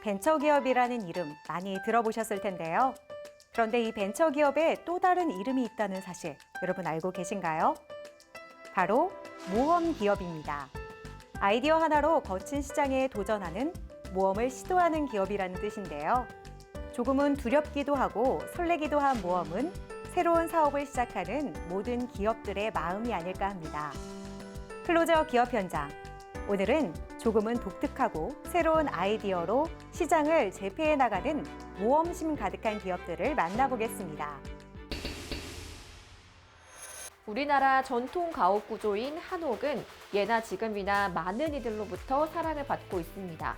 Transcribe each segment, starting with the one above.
벤처기업이라는 이름 많이 들어보셨을 텐데요. 그런데 이 벤처기업에 또 다른 이름이 있다는 사실 여러분 알고 계신가요? 바로 모험기업입니다. 아이디어 하나로 거친 시장에 도전하는 모험을 시도하는 기업이라는 뜻인데요. 조금은 두렵기도 하고 설레기도 한 모험은 새로운 사업을 시작하는 모든 기업들의 마음이 아닐까 합니다. 클로저 기업 현장. 오늘은 조금은 독특하고 새로운 아이디어로 시장을 제패해 나가는 모험심 가득한 기업들을 만나보겠습니다. 우리나라 전통 가옥 구조인 한옥은 예나 지금이나 많은 이들로부터 사랑을 받고 있습니다.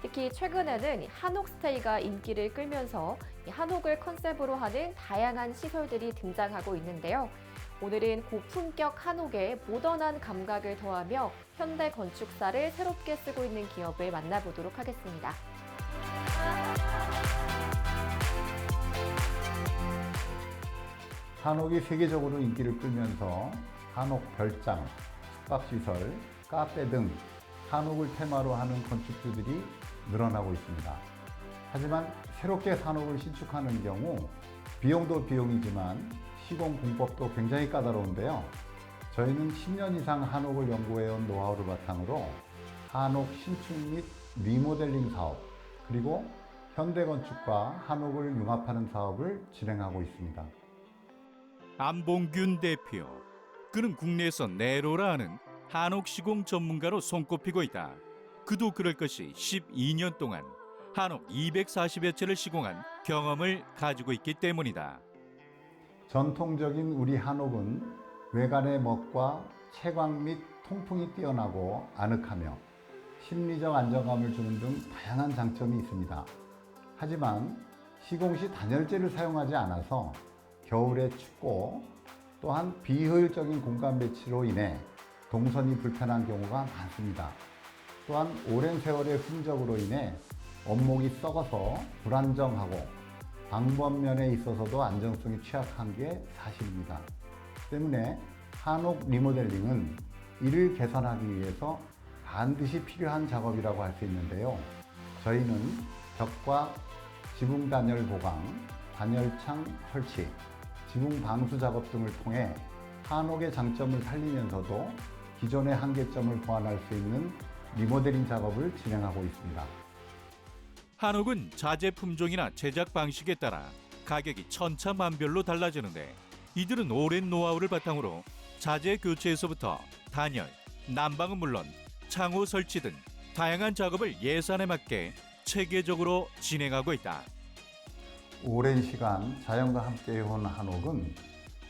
특히 최근에는 한옥 스테이가 인기를 끌면서 한옥을 컨셉으로 하는 다양한 시설들이 등장하고 있는데요. 오늘은 고품격 한옥에 모던한 감각을 더하며 현대 건축사를 새롭게 쓰고 있는 기업을 만나보도록 하겠습니다. 한옥이 세계적으로 인기를 끌면서 한옥 별장, 숙박시설, 카페 등 한옥을 테마로 하는 건축주들이 늘어나고 있습니다. 하지만 새롭게 한옥을 신축하는 경우 비용도 비용이지만 시공 공법도 굉장히 까다로운데요. 저희는 10년 이상 한옥을 연구해온 노하우를 바탕으로 한옥 신축 및 리모델링 사업, 그리고 현대건축과 한옥을 융합하는 사업을 진행하고 있습니다. 안봉균 대표. 그는 국내에서 네로라 하는 한옥 시공 전문가로 손꼽히고 있다. 그도 그럴 것이 12년 동안 한옥 240여 채를 시공한 경험을 가지고 있기 때문이다. 전통적인 우리 한옥은 외관의 멋과 채광 및 통풍이 뛰어나고 아늑하며 심리적 안정감을 주는 등 다양한 장점이 있습니다. 하지만 시공 시 단열재를 사용하지 않아서 겨울에 춥고 또한 비효율적인 공간 배치로 인해 동선이 불편한 경우가 많습니다. 또한 오랜 세월의 흔적으로 인해 원목이 썩어서 불안정하고 방범면에 있어서도 안정성이 취약한 게 사실입니다. 때문에 한옥 리모델링은 이를 개선하기 위해서 반드시 필요한 작업이라고 할 수 있는데요. 저희는 벽과 지붕 단열 보강, 단열창 설치, 지붕 방수 작업 등을 통해 한옥의 장점을 살리면서도 기존의 한계점을 보완할 수 있는 리모델링 작업을 진행하고 있습니다. 한옥은 자재 품종이나 제작 방식에 따라 가격이 천차만별로 달라지는데 이들은 오랜 노하우를 바탕으로 자재 교체에서부터 단열, 난방은 물론 창호 설치 등 다양한 작업을 예산에 맞게 체계적으로 진행하고 있다. 오랜 시간 자연과 함께 해온 한옥은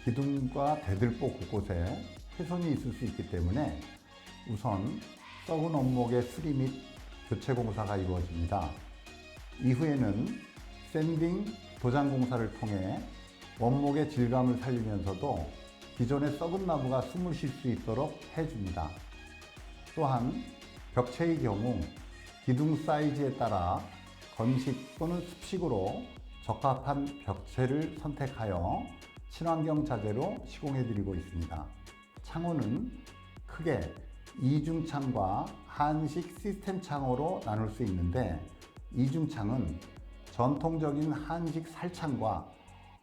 기둥과 대들보 곳곳에 훼손이 있을 수 있기 때문에 우선 썩은 원목의 수리 및 교체 공사가 이루어집니다. 이후에는 샌딩, 도장 공사를 통해 원목의 질감을 살리면서도 기존의 썩은 나무가 숨을 쉴 수 있도록 해줍니다. 또한 벽체의 경우 기둥 사이즈에 따라 건식 또는 습식으로 적합한 벽체를 선택하여 친환경 자재로 시공해드리고 있습니다. 창호는 크게 이중창과 한식 시스템 창호로 나눌 수 있는데 이중창은 전통적인 한식 살창과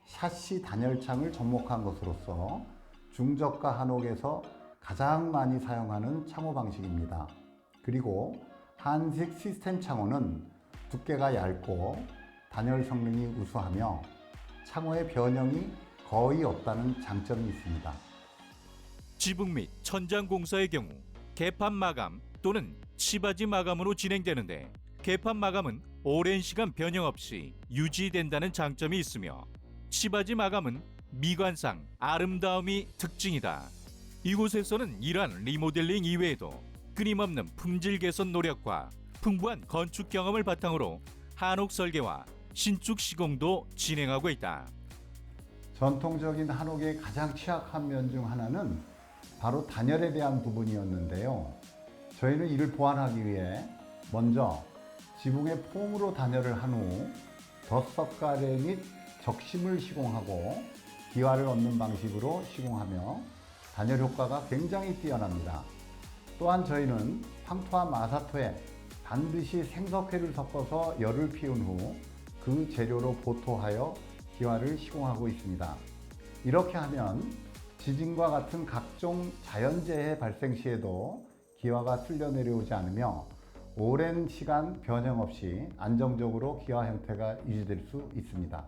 샤시 단열창을 접목한 것으로서 중저가 한옥에서 가장 많이 사용하는 창호 방식입니다. 그리고 한식 시스템 창호는 두께가 얇고 단열 성능이 우수하며 창호의 변형이 거의 없다는 장점이 있습니다. 지붕 및 천장 공사의 경우 개판 마감 또는 치바지 마감으로 진행되는데 개판 마감은 오랜 시간 변형 없이 유지된다는 장점이 있으며 치바지 마감은 미관상 아름다움이 특징이다. 이곳에서는 이러한 리모델링 이외에도 끊임없는 품질 개선 노력과 풍부한 건축 경험을 바탕으로 한옥 설계와 신축 시공도 진행하고 있다. 전통적인 한옥의 가장 취약한 면 중 하나는 바로 단열에 대한 부분이었는데요. 저희는 이를 보완하기 위해 먼저 지붕에 폼으로 단열을 한 후 덧석가래 및 적심을 시공하고 기와를 얻는 방식으로 시공하며 단열 효과가 굉장히 뛰어납니다. 또한 저희는 황토와 마사토에 반드시 생석회를 섞어서 열을 피운 후 그 재료로 보토하여 기와를 시공하고 있습니다. 이렇게 하면 지진과 같은 각종 자연재해 발생 시에도 기와가 쓸려 내려오지 않으며 오랜 시간 변형 없이 안정적으로 기와 형태가 유지될 수 있습니다.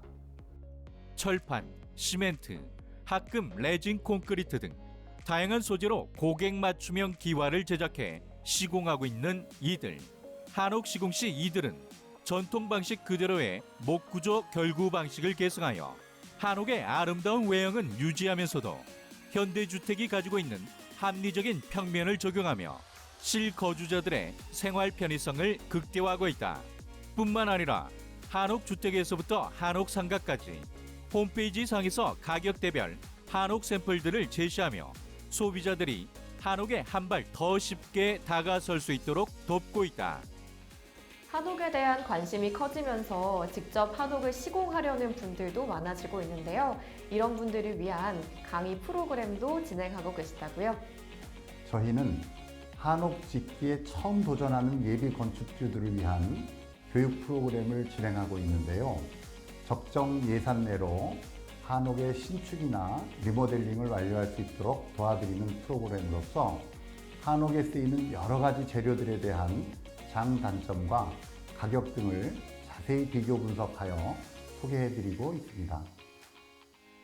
철판, 시멘트, 합금, 레진 콘크리트 등 다양한 소재로 고객 맞춤형 기와를 제작해 시공하고 있는 이들. 한옥 시공 시 이들은 전통 방식 그대로의 목구조 결구 방식을 계승하여 한옥의 아름다운 외형은 유지하면서도 현대주택이 가지고 있는 합리적인 평면을 적용하며 실거주자들의 생활 편의성을 극대화하고 있다. 뿐만 아니라 한옥 주택에서부터 한옥 상가까지 홈페이지 상에서 가격대별 한옥 샘플들을 제시하며 소비자들이 한옥에 한 발 더 쉽게 다가설 수 있도록 돕고 있다. 한옥에 대한 관심이 커지면서 직접 한옥을 시공하려는 분들도 많아지고 있는데요. 이런 분들을 위한 강의 프로그램도 진행하고 계시다고요? 저희는 한옥 짓기에 처음 도전하는 예비 건축주들을 위한 교육 프로그램을 진행하고 있는데요. 적정 예산 내로 한옥의 신축이나 리모델링을 완료할 수 있도록 도와드리는 프로그램으로서 한옥에 쓰이는 여러 가지 재료들에 대한 장단점과 가격 등을 자세히 비교 분석하여 소개해드리고 있습니다.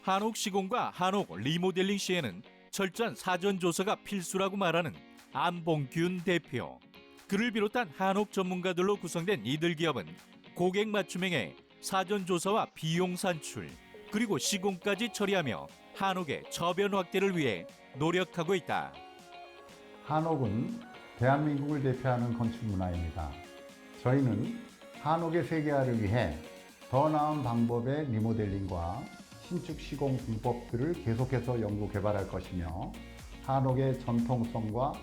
한옥 시공과 한옥 리모델링 시에는 철저한 사전 조사가 필수라고 말하는 안봉균 대표. 그를 비롯한 한옥 전문가들로 구성된 이들 기업은 고객 맞춤형의 사전 조사와 비용 산출, 그리고 시공까지 처리하며 한옥의 저변 확대를 위해 노력하고 있다. 한옥은 대한민국을 대표하는 건축 문화입니다. 저희는 한옥의 세계화를 위해 더 나은 방법의 리모델링과 신축 시공 공법들을 계속해서 연구 개발할 것이며 한옥의 전통성과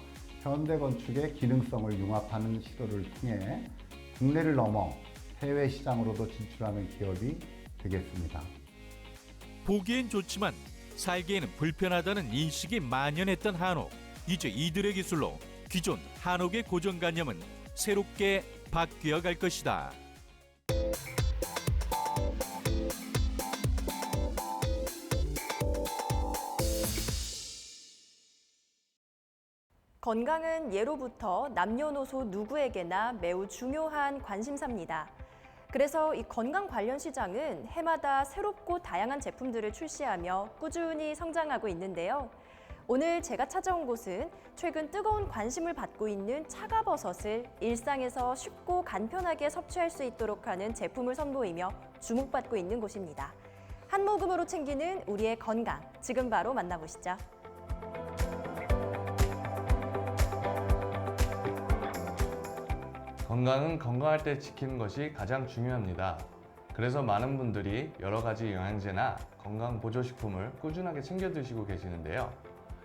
현대 건축의 기능성을 융합하는 시도를 통해 국내를 넘어 해외 시장으로도 진출하는 기업이 되겠습니다. 보기엔 좋지만 살기에는 불편하다는 인식이 만연했던 한옥. 이제 이들의 기술로 기존 한옥의 고정관념은 새롭게 바뀌어 갈 것이다. 건강은 예로부터 남녀노소 누구에게나 매우 중요한 관심사입니다. 그래서 이 건강 관련 시장은 해마다 새롭고 다양한 제품들을 출시하며 꾸준히 성장하고 있는데요. 오늘 제가 찾아온 곳은 최근 뜨거운 관심을 받고 있는 차가버섯을 일상에서 쉽고 간편하게 섭취할 수 있도록 하는 제품을 선보이며 주목받고 있는 곳입니다. 한 모금으로 챙기는 우리의 건강, 지금 바로 만나보시죠. 건강은 건강할 때 지키는 것이 가장 중요합니다. 그래서 많은 분들이 여러 가지 영양제나 건강 보조식품을 꾸준하게 챙겨 드시고 계시는데요.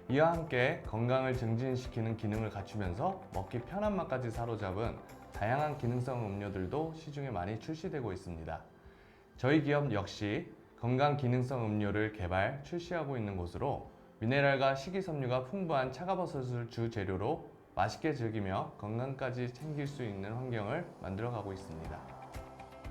이와 함께 건강을 증진시키는 기능을 갖추면서 먹기 편한 맛까지 사로잡은 다양한 기능성 음료들도 시중에 많이 출시되고 있습니다. 저희 기업 역시 건강 기능성 음료를 개발, 출시하고 있는 곳으로 미네랄과 식이섬유가 풍부한 차가버섯을 주 재료로 맛있게 즐기며 건강까지 챙길 수 있는 환경을 만들어가고 있습니다.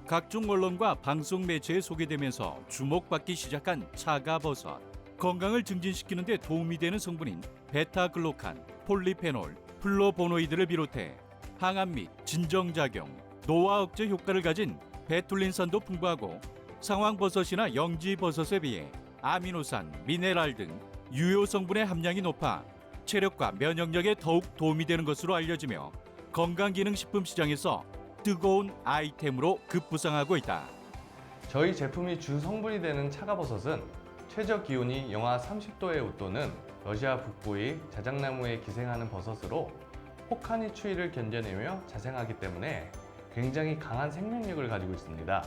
각종 언론과 방송 매체에 소개되면서 주목받기 시작한 차가버섯. 건강을 증진시키는 데 도움이 되는 성분인 베타글루칸, 폴리페놀, 플로보노이드를 비롯해 항암 및 진정작용, 노화 억제 효과를 가진 베툴린산도 풍부하고 상황버섯이나 영지버섯에 비해 아미노산, 미네랄 등 유효 성분의 함량이 높아 체력과 면역력에 더욱 도움이 되는 것으로 알려지며 건강기능식품 시장에서 뜨거운 아이템으로 급부상하고 있다. 저희 제품이 주 성분이 되는 차가버섯은 최저 기온이 영하 30도에 웃도는 러시아 북부의 자작나무에 기생하는 버섯으로 혹한의 추위를 견뎌내며 자생하기 때문에 굉장히 강한 생명력을 가지고 있습니다.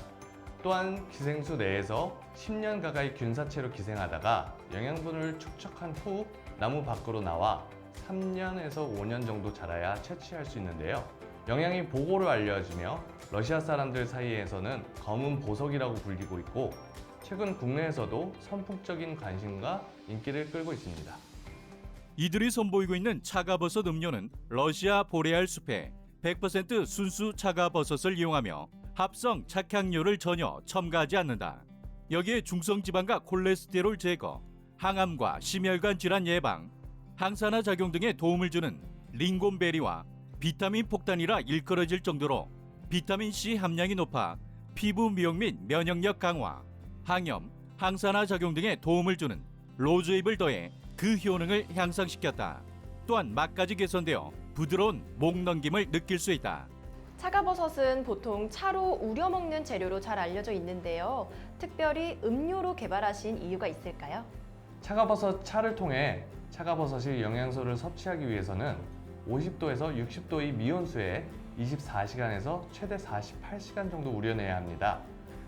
또한 기생수 내에서 10년 가까이 균사체로 기생하다가 영양분을 축적한 후 나무 밖으로 나와 3년에서 5년 정도 자라야 채취할 수 있는데요. 영양이 보고로 알려지며 러시아 사람들 사이에서는 검은 보석이라고 불리고 있고 최근 국내에서도 선풍적인 관심과 인기를 끌고 있습니다. 이들이 선보이고 있는 차가버섯 음료는 러시아 보레알 숲의 100% 순수 차가버섯을 이용하며 합성 착향료를 전혀 첨가하지 않는다. 여기에 중성지방과 콜레스테롤 제거, 항암과 심혈관 질환 예방, 항산화 작용 등에 도움을 주는 링곤베리와 비타민 폭탄이라 일컬어질 정도로 비타민C 함량이 높아 피부 미용 및 면역력 강화, 항염, 항산화 작용 등에 도움을 주는 로즈잎을 더해 그 효능을 향상시켰다. 또한 맛까지 개선되어 부드러운 목 넘김을 느낄 수 있다. 차가버섯은 보통 차로 우려 먹는 재료로 잘 알려져 있는데요. 특별히 음료로 개발하신 이유가 있을까요? 차가버섯 차를 통해 차가버섯이 영양소를 섭취하기 위해서는 50도에서 60도의 미온수에 24시간에서 최대 48시간 정도 우려내야 합니다.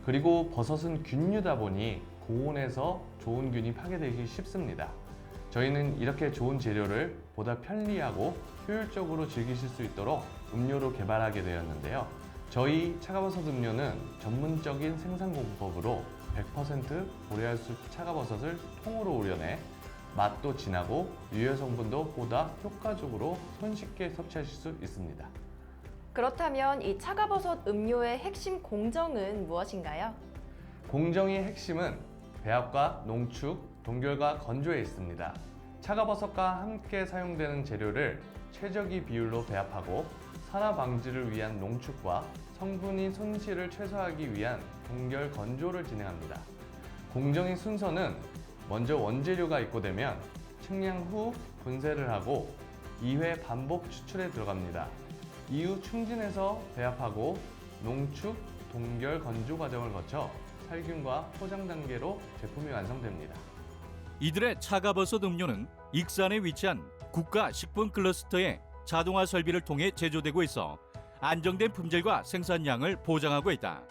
그리고 버섯은 균류다 보니 고온에서 좋은 균이 파괴되기 쉽습니다. 저희는 이렇게 좋은 재료를 보다 편리하고 효율적으로 즐기실 수 있도록 음료로 개발하게 되었는데요. 저희 차가버섯 음료는 전문적인 생산 공법으로 100% 보레알숲 차가버섯을 통으로 우려내 맛도 진하고 유효 성분도 보다 효과적으로 손쉽게 섭취하실 수 있습니다. 그렇다면 이 차가버섯 음료의 핵심 공정은 무엇인가요? 공정의 핵심은 배합과 농축, 동결과 건조에 있습니다. 차가버섯과 함께 사용되는 재료를 최적의 비율로 배합하고 산화 방지를 위한 농축과 성분이 손실을 최소화하기 위한 동결 건조를 진행합니다. 공정의 순서는 먼저 원재료가 입고되면 측량 후 분쇄를 하고 2회 반복 추출에 들어갑니다. 이후 충진해서 배합하고 농축, 동결 건조 과정을 거쳐 살균과 포장 단계로 제품이 완성됩니다. 이들의 차가버섯 음료는 익산에 위치한 국가식품 클러스터의 자동화 설비를 통해 제조되고 있어 안정된 품질과 생산량을 보장하고 있다.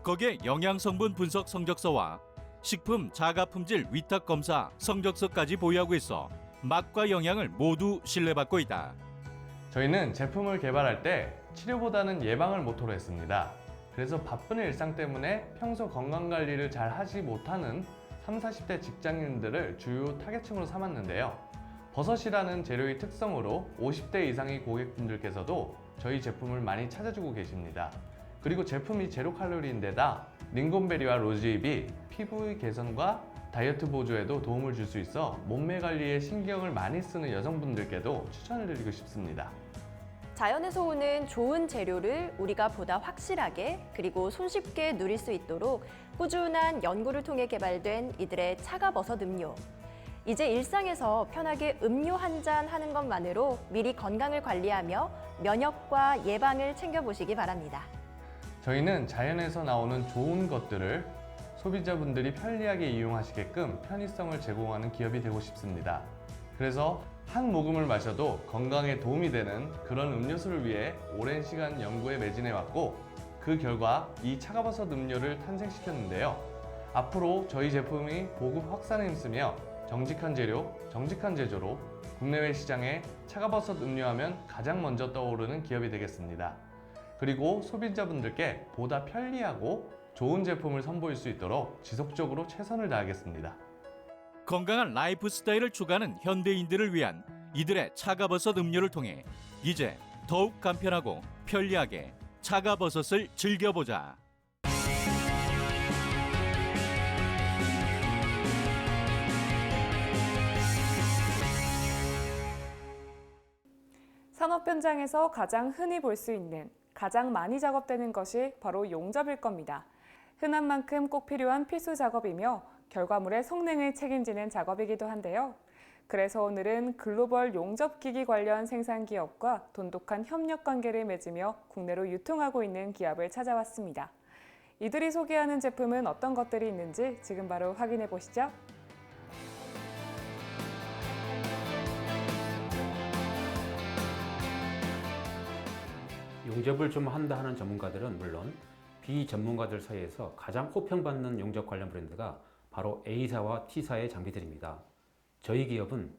거기에 영양성분 분석 성적서와 식품 자가품질 위탁검사 성적서까지 보유하고 있어 맛과 영양을 모두 신뢰받고 있다. 저희는 제품을 개발할 때 치료보다는 예방을 모토로 했습니다. 그래서 바쁜 일상 때문에 평소 건강관리를 잘 하지 못하는 30, 40대 직장인들을 주요 타겟층으로 삼았는데요. 버섯이라는 재료의 특성으로 50대 이상의 고객분들께서도 저희 제품을 많이 찾아주고 계십니다. 그리고 제품이 제로 칼로리인데다 링곤베리와 로즈잎이 피부의 개선과 다이어트 보조에도 도움을 줄 수 있어 몸매 관리에 신경을 많이 쓰는 여성분들께도 추천을 드리고 싶습니다. 자연에서 오는 좋은 재료를 우리가 보다 확실하게 그리고 손쉽게 누릴 수 있도록 꾸준한 연구를 통해 개발된 이들의 차가버섯 음료. 이제 일상에서 편하게 음료 한 잔 하는 것만으로 미리 건강을 관리하며 면역과 예방을 챙겨보시기 바랍니다. 저희는 자연에서 나오는 좋은 것들을 소비자분들이 편리하게 이용하시게끔 편의성을 제공하는 기업이 되고 싶습니다. 그래서 한 모금을 마셔도 건강에 도움이 되는 그런 음료수를 위해 오랜 시간 연구에 매진해왔고 그 결과 이 차가버섯 음료를 탄생시켰는데요. 앞으로 저희 제품이 보급 확산에 힘쓰며 정직한 재료, 정직한 제조로 국내외 시장에 차가버섯 음료하면 가장 먼저 떠오르는 기업이 되겠습니다. 그리고 소비자분들께 보다 편리하고 좋은 제품을 선보일 수 있도록 지속적으로 최선을 다하겠습니다. 건강한 라이프 스타일을 추구하는 현대인들을 위한 이들의 차가버섯 음료를 통해 이제 더욱 간편하고 편리하게 차가버섯을 즐겨보자. 산업 현장에서 가장 흔히 볼 수 있는, 가장 많이 작업되는 것이 바로 용접일 겁니다. 흔한 만큼 꼭 필요한 필수 작업이며 결과물의 성능을 책임지는 작업이기도 한데요. 그래서 오늘은 글로벌 용접기기 관련 생산 기업과 돈독한 협력 관계를 맺으며 국내로 유통하고 있는 기업을 찾아왔습니다. 이들이 소개하는 제품은 어떤 것들이 있는지 지금 바로 확인해 보시죠. 용접을 좀 한다 하는 전문가들은 물론 비전문가들 사이에서 가장 호평받는 용접 관련 브랜드가 바로 A사와 T사의 장비들입니다. 저희 기업은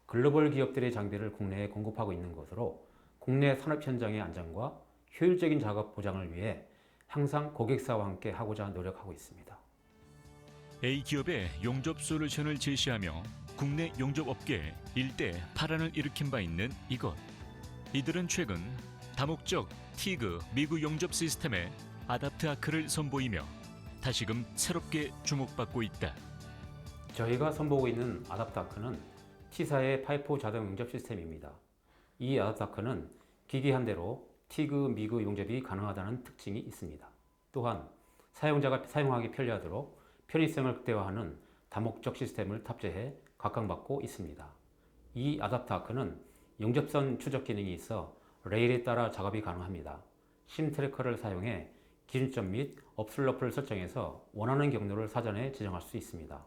글로벌 기업들의 장비를 국내에 공급하고 있는 것으로 국내 산업 현장의 안정과 효율적인 작업 보장을 위해 항상 고객사와 함께 하고자 노력하고 있습니다. A기업의 용접 솔루션을 제시하며 국내 용접업계에 일대 파란을 일으킨 바 있는 이것. 이들은 최근 다목적 티그 미구 용접 시스템의 아답트 아크를 선보이며 다시금 새롭게 주목받고 있다. 저희가 선보이고 있는 아답트 아크는 T사의 파이프 자동 용접 시스템입니다. 이 아답트 아크는 기기 한 대로 티그 미그 용접이 가능하다는 특징이 있습니다. 또한 사용자가 사용하기 편리하도록 편의성을 극대화하는 다목적 시스템을 탑재해 각광받고 있습니다. 이 아답트 아크는 용접선 추적 기능이 있어 레일에 따라 작업이 가능합니다. 심 트래커를 사용해 기준점 및 업슬로프를 설정해서 원하는 경로를 사전에 지정할 수 있습니다.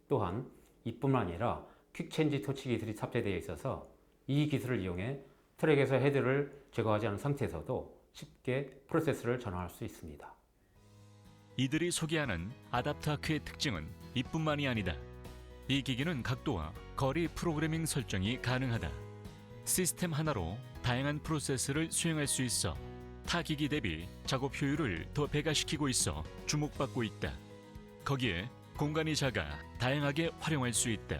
또한 이뿐만 아니라 퀵체인지 터치 기술이 탑재되어 있어서 이 기술을 이용해 트랙에서 헤드를 제거하지 않은 상태에서도 쉽게 프로세스를 전환할 수 있습니다. 이들이 소개하는 아답트 아크의 특징은 이뿐만이 아니다. 이 기기는 각도와 거리 프로그래밍 설정이 가능하다. 시스템 하나로 다양한 프로세스를 수행할 수 있어 타 기기 대비 작업 효율을 더 배가시키고 있어 주목받고 있다. 거기에 공간이 작아 다양하게 활용할 수 있다.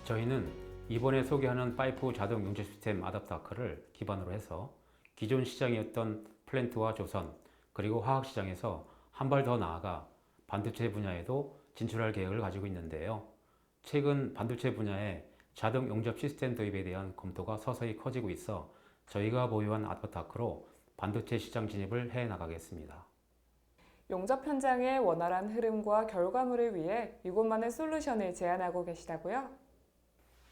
저희는 이번에 소개하는 파이프 자동 용접 시스템 아답트 아크를 기반으로 해서 기존 시장이었던 플랜트와 조선 그리고 화학 시장에서 한 발 더 나아가 반도체 분야에도 진출할 계획을 가지고 있는데요. 최근 반도체 분야의 자동 용접 시스템 도입에 대한 검토가 서서히 커지고 있어 저희가 보유한 아답트 아크로 반도체 시장 진입을 해 나가겠습니다. 용접 현장의 원활한 흐름과 결과물을 위해 이곳만의 솔루션을 제안하고 계시다고요?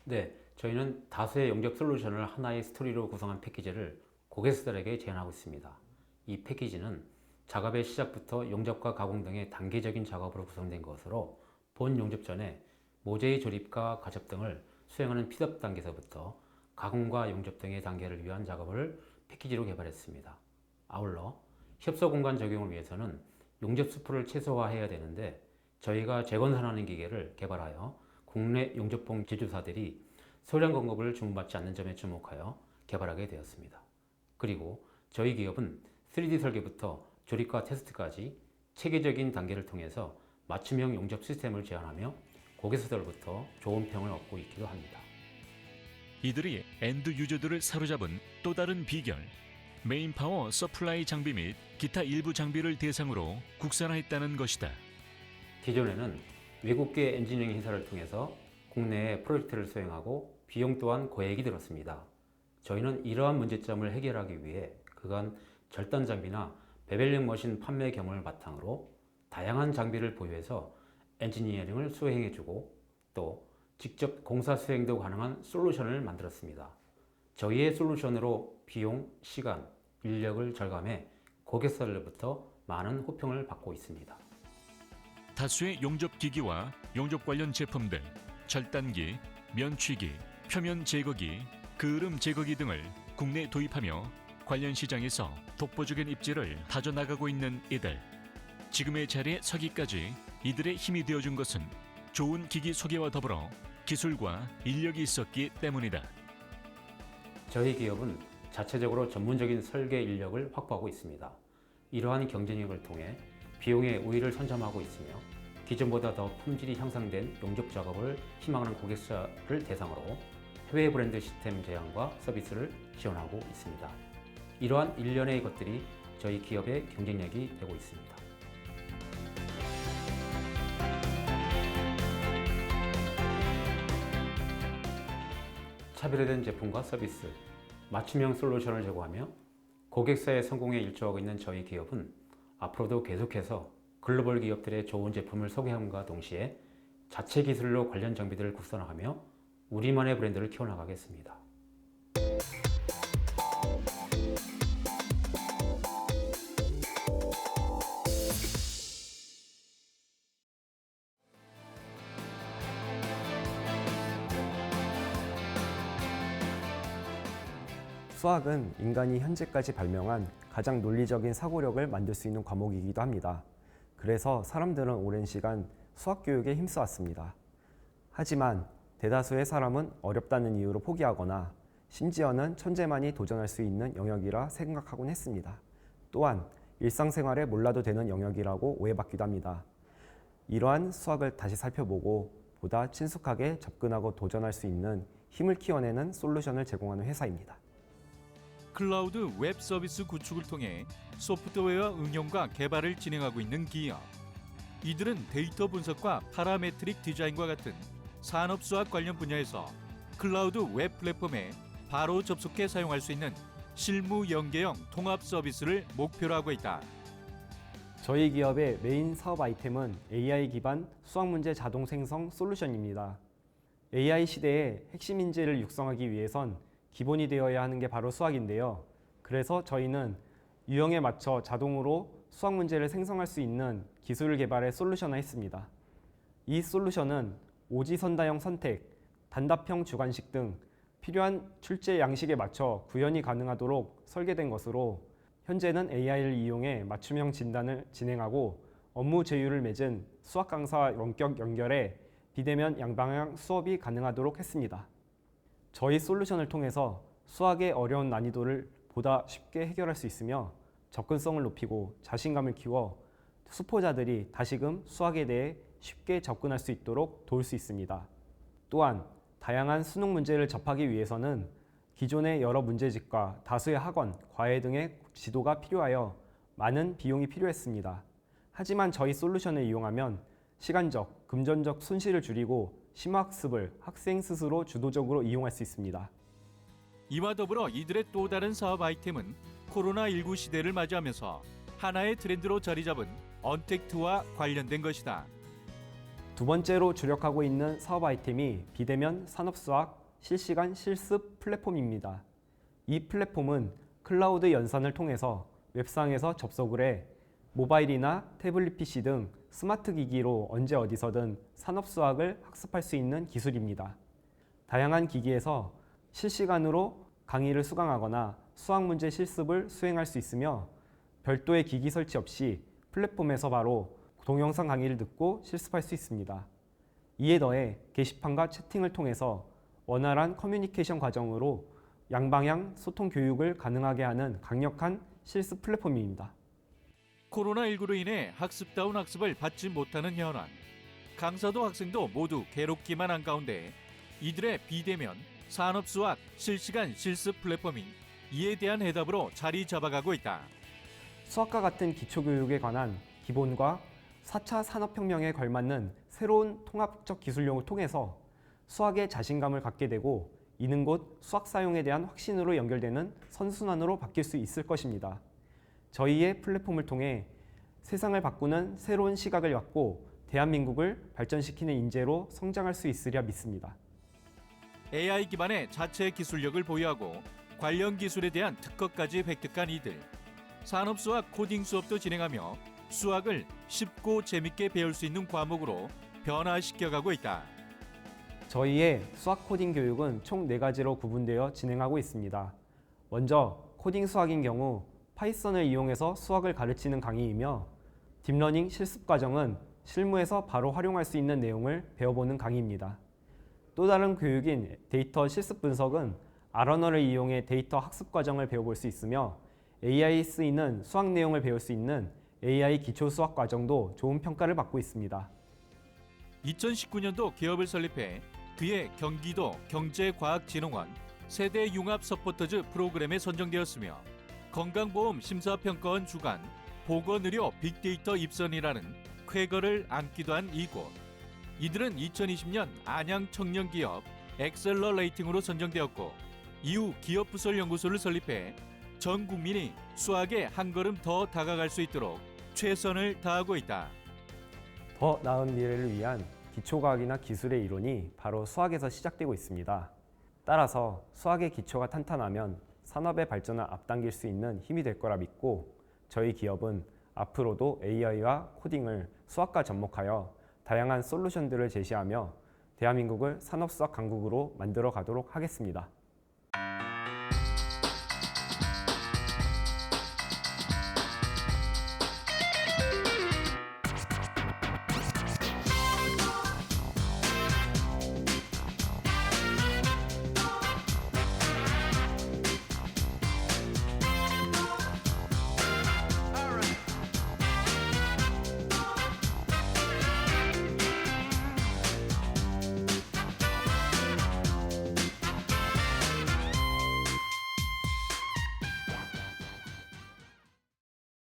네, 저희는 다수의 용접 솔루션을 하나의 스토리로 구성한 패키지를 고객사들에게 제안하고 있습니다. 이 패키지는 작업의 시작부터 용접과 가공 등의 단계적인 작업으로 구성된 것으로 본 용접 전에 모재의 조립과 가접 등을 수행하는 핏업 단계에서부터 가공과 용접 등의 단계를 위한 작업을 패키지로 개발했습니다. 아울러 협소 공간 적용을 위해서는 용접 수풀을 최소화해야 되는데 저희가 재건선하는 기계를 개발하여 국내 용접봉 제조사들이 소량 공급을 주문받지 않는 점에 주목하여 개발하게 되었습니다. 그리고 저희 기업은 3D 설계부터 조립과 테스트까지 체계적인 단계를 통해서 맞춤형 용접 시스템을 제안하며 고객사들로부터 좋은 평을 얻고 있기도 합니다. 이들이 엔드 유저들을 사로잡은 또 다른 비결, 메인 파워 서플라이 장비 및 기타 일부 장비를 대상으로 국산화했다는 것이다. 기존에는 외국계 엔지니어링 회사를 통해서 국내에 프로젝트를 수행하고 비용 또한 고액이 들었습니다. 저희는 이러한 문제점을 해결하기 위해 그간 절단 장비나 베벨링 머신 판매 경험을 바탕으로 다양한 장비를 보유해서 엔지니어링을 수행해주고 또 직접 공사 수행도 가능한 솔루션을 만들었습니다. 저희의 솔루션으로 비용, 시간, 인력을 절감해 고객사들로부터 많은 호평을 받고 있습니다. 다수의 용접 기기와 용접 관련 제품들, 절단기, 면취기, 표면 제거기, 그을음 제거기 등을 국내에 도입하며 관련 시장에서 독보적인 입지를 다져나가고 있는 이들. 지금의 자리에 서기까지 이들의 힘이 되어준 것은 좋은 기기 소개와 더불어 기술과 인력이 있었기 때문이다. 저희 기업은 자체적으로 전문적인 설계 인력을 확보하고 있습니다. 이러한 경쟁력을 통해 비용의 우위를 선점하고 있으며 기존보다 더 품질이 향상된 용접 작업을 희망하는 고객사를 대상으로 해외 브랜드 시스템 제안과 서비스를 지원하고 있습니다. 이러한 일련의 것들이 저희 기업의 경쟁력이 되고 있습니다. 차별화된 제품과 서비스, 맞춤형 솔루션을 제공하며 고객사의 성공에 일조하고 있는 저희 기업은 앞으로도 계속해서 글로벌 기업들의 좋은 제품을 소개함과 동시에 자체 기술로 관련 장비들을 국산화하며 우리만의 브랜드를 키워나가겠습니다. 수학은 인간이 현재까지 발명한 가장 논리적인 사고력을 만들 수 있는 과목이기도 합니다. 그래서 사람들은 오랜 시간 수학 교육에 힘써왔습니다. 하지만 대다수의 사람은 어렵다는 이유로 포기하거나 심지어는 천재만이 도전할 수 있는 영역이라 생각하곤 했습니다. 또한 일상생활에 몰라도 되는 영역이라고 오해받기도 합니다. 이러한 수학을 다시 살펴보고 보다 친숙하게 접근하고 도전할 수 있는 힘을 키워내는 솔루션을 제공하는 회사입니다. 클라우드 웹 서비스 구축을 통해 소프트웨어 응용과 개발을 진행하고 있는 기업. 이들은 데이터 분석과 파라메트릭 디자인과 같은 산업수학 관련 분야에서 클라우드 웹 플랫폼에 바로 접속해 사용할 수 있는 실무 연계형 통합 서비스를 목표로 하고 있다. 저희 기업의 메인 사업 아이템은 AI 기반 수학 문제 자동 생성 솔루션입니다. AI 시대의 핵심 인재를 육성하기 위해선 기본이 되어야 하는 게 바로 수학인데요. 그래서 저희는 유형에 맞춰 자동으로 수학 문제를 생성할 수 있는 기술을 개발해 솔루션화했습니다. 이 솔루션은 오지선다형 선택, 단답형 주관식 등 필요한 출제 양식에 맞춰 구현이 가능하도록 설계된 것으로 현재는 AI를 이용해 맞춤형 진단을 진행하고 업무 제휴를 맺은 수학 강사와 원격 연결해 비대면 양방향 수업이 가능하도록 했습니다. 저희 솔루션을 통해서 수학의 어려운 난이도를 보다 쉽게 해결할 수 있으며 접근성을 높이고 자신감을 키워 수포자들이 다시금 수학에 대해 쉽게 접근할 수 있도록 도울 수 있습니다. 또한 다양한 수능 문제를 접하기 위해서는 기존의 여러 문제집과 다수의 학원, 과외 등의 지도가 필요하여 많은 비용이 필요했습니다. 하지만 저희 솔루션을 이용하면 시간적, 금전적 손실을 줄이고 심화학습을 학생 스스로 주도적으로 이용할 수 있습니다. 이와 더불어 이들의 또 다른 사업 아이템은 코로나19 시대를 맞이하면서 하나의 트렌드로 자리 잡은 언택트와 관련된 것이다. 두 번째로 주력하고 있는 사업 아이템이 비대면 산업수학 실시간 실습 플랫폼입니다. 이 플랫폼은 클라우드 연산을 통해서 웹상에서 접속을 해 모바일이나 태블릿 PC 등 스마트 기기로 언제 어디서든 산업수학을 학습할 수 있는 기술입니다. 다양한 기기에서 실시간으로 강의를 수강하거나 수학 문제 실습을 수행할 수 있으며 별도의 기기 설치 없이 플랫폼에서 바로 동영상 강의를 듣고 실습할 수 있습니다. 이에 더해 게시판과 채팅을 통해서 원활한 커뮤니케이션 과정으로 양방향 소통 교육을 가능하게 하는 강력한 실습 플랫폼입니다. 코로나19로 인해 학습다운 학습을 받지 못하는 현황. 강사도 학생도 모두 괴롭기만 한 가운데 이들의 비대면 산업수학 실시간 실습 플랫폼이 이에 대한 해답으로 자리 잡아가고 있다. 수학과 같은 기초교육에 관한 기본과 4차 산업혁명에 걸맞는 새로운 통합적 기술력을 통해서 수학에 자신감을 갖게 되고 이는 곧 수학 사용에 대한 확신으로 연결되는 선순환으로 바뀔 수 있을 것입니다. 저희의 플랫폼을 통해 세상을 바꾸는 새로운 시각을 갖고 대한민국을 발전시키는 인재로 성장할 수 있으리라 믿습니다. AI 기반의 자체 기술력을 보유하고 관련 기술에 대한 특허까지 획득한 이들. 산업수학 코딩 수업도 진행하며 수학을 쉽고 재밌게 배울 수 있는 과목으로 변화시켜가고 있다. 저희의 수학 코딩 교육은 총 4가지로 구분되어 진행하고 있습니다. 먼저 코딩 수학인 경우 파이썬을 이용해서 수학을 가르치는 강의이며 딥러닝 실습 과정은 실무에서 바로 활용할 수 있는 내용을 배워보는 강의입니다. 또 다른 교육인 데이터 실습 분석은 R 언어를 이용해 데이터 학습 과정을 배워볼 수 있으며 AI에 쓰이는 수학 내용을 배울 수 있는 AI 기초 수학 과정도 좋은 평가를 받고 있습니다. 2019년도 기업을 설립해 그해 경기도 경제과학진흥원 세대 융합 서포터즈 프로그램에 선정되었으며 건강보험 심사평가원 주관 보건의료 빅데이터 입선이라는 쾌거를 안기도 한 이곳. 이들은 2020년 안양 청년기업 엑셀러레이팅으로 선정되었고 이후 기업부설연구소를 설립해 전 국민이 수학에 한 걸음 더 다가갈 수 있도록 최선을 다하고 있다. 더 나은 미래를 위한 기초과학이나 기술의 이론이 바로 수학에서 시작되고 있습니다. 따라서 수학의 기초가 탄탄하면 산업의 발전을 앞당길 수 있는 힘이 될 거라 믿고 저희 기업은 앞으로도 AI와 코딩을 수학과 접목하여 다양한 솔루션들을 제시하며 대한민국을 산업수학 강국으로 만들어 가도록 하겠습니다.